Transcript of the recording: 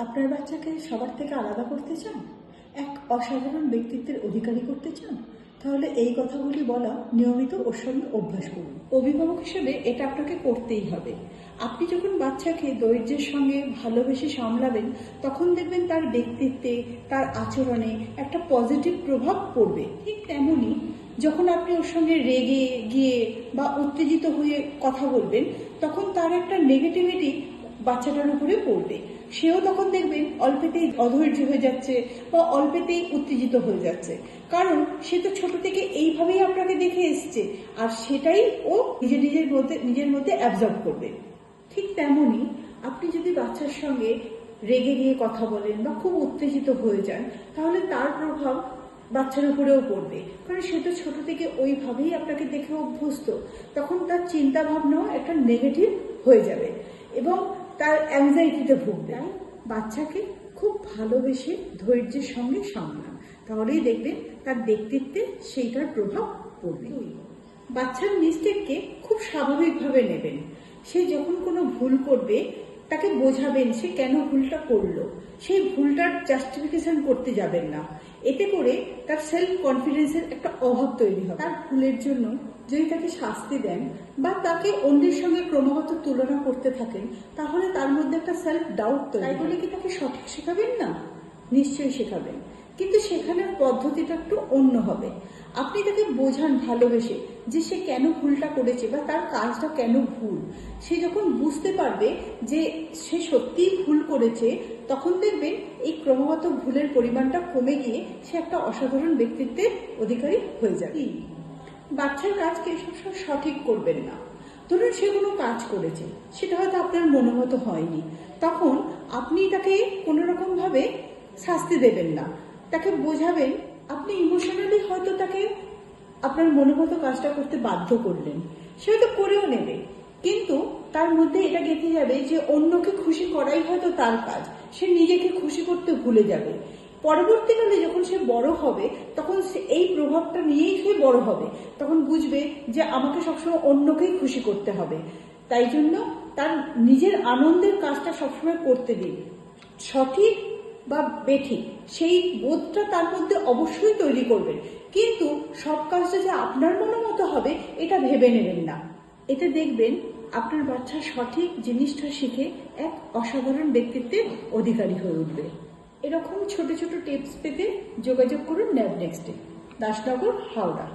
আপনার বাচ্চাকে সবার থেকে আলাদা করতে চান, এক অসাধারণ ব্যক্তিত্বের অধিকারী করতে চান, তাহলে এই কথাগুলি বলা নিয়মিত ওর সঙ্গে অভ্যাস করুন। অভিভাবক হিসেবে এটা আপনাকে করতেই হবে। আপনি যখন বাচ্চাকে ধৈর্যের সঙ্গে ভালোবেসে সামলাবেন, তখন দেখবেন তার ব্যক্তিত্বে, তার আচরণে একটা পজিটিভ প্রভাব পড়বে। ঠিক তেমনই যখন আপনি ওর সঙ্গে রেগে গিয়ে বা উত্তেজিত হয়ে কথা বলবেন, তখন তার একটা নেগেটিভিটি বাচ্চাটার উপরে পড়বে। সেও তখন দেখবেন অল্পেতেই অধৈর্য হয়ে যাচ্ছে বা অল্পেতেই উত্তেজিত হয়ে যাচ্ছে, কারণ সে তো ছোট থেকে এইভাবেই আপনাকে দেখে এসছে, আর সেটাই ও নিজের মধ্যে অ্যাবজর্ব করবে। ঠিক তেমনই আপনি যদি বাচ্চার সঙ্গে রেগে গিয়ে কথা বলেন বা খুব উত্তেজিত হয়ে যান, তাহলে তার প্রভাব বাচ্চার উপরেও পড়বে, কারণ সে তো ছোট থেকে ওইভাবেই আপনাকে দেখে অভ্যস্ত। তখন তার চিন্তা ভাবনাও একটা নেগেটিভ হয়ে যাবে এবং তার অ্যাংজাইটিতে ভুগবে। তাই বাচ্চাকে খুব ভালোবেসে ধৈর্যের সঙ্গে সামলান, তাহলেই দেখবেন তার ব্যক্তিত্বে সেইটার প্রভাব পড়বে। বাচ্চার মিস্টেককে খুব স্বাভাবিকভাবে নেবেন। সে যখন কোনো ভুল করবে, তাকে বোঝাবেন সে কেন ভুলটা করলো। সেই ভুলটার জাস্টিফিকেশন করতে যাবেন না, এতে করে তার সেলফ কনফিডেন্সের একটা অভাব তৈরি হবে। তার ভুলের জন্য যদি তাকে শাস্তি দেন বা তাকে অন্যের সঙ্গে ক্রমাগত তুলনা করতে থাকেন, তাহলে তার মধ্যে একটা সেলফ ডাউট তৈরি। তাই বলে কি তাকে সঠিক শেখাবেন না? নিশ্চয়ই শেখাবেন, কিন্তু শেখানোর পদ্ধতিটা একটু অন্য হবে। আপনি তাকে বোঝান ভালোবেসে যে সে কেন ভুলটা করেছে বা তার কাজটা কেন ভুল। সে যখন বুঝতে পারবে যে সে সত্যিই ভুল করেছে, তখন দেখবেন এই ক্রমাগত ভুলের পরিমাণটা কমে গিয়ে সে একটা অসাধারণ ব্যক্তিত্বের অধিকারী হয়ে যাবে। বাচ্চার কাজকে সবসময় সঠিক করবেন না। ধরুন সে কোনো কাজ করেছে, সেটা হয়তো আপনার মনোমতো হয়নি, তখন আপনি তাকে কোনো রকম ভাবে শাস্তি দেবেন না, তাকে বোঝাবেন। আপনি ইমোশনালি হয়তো তাকে আপনার মনোমতো কাজটা করতে বাধ্য করলেন, সে হয়তো করেও নেবে, কিন্তু তার মধ্যে এটা গেঁথে যাবে যে অন্যকে খুশি করাই হয়তো তার কাজ। সে নিজেকে খুশি করতে ভুলে যাবে। পরবর্তীকালে যখন সে বড় হবে, তখন এই প্রভাবটা নিয়েই সে বড় হবে, তখন বুঝবে যে আমাকে সবসময় অন্যকেই খুশি করতে হবে। তাই জন্য তার নিজের আনন্দের কাজটা সবসময় করতে দিন। সঠিক বা বেঠিক সেই বোধটা তার মধ্যে অবশ্যই তৈরি করবেন, কিন্তু সব কাজটা যে আপনার মতো হবে এটা ভেবে নেবেন না। এতে দেখবেন আপনার বাচ্চা সঠিক জিনিসটা শিখে এক অসাধারণ ব্যক্তিত্বের অধিকারী হয়ে উঠবে। এরকম ছোট ছোট টিপস পেতে যোগাযোগ করুন ল্যাব নেক্সটে, দাসনগর, হাওড়া।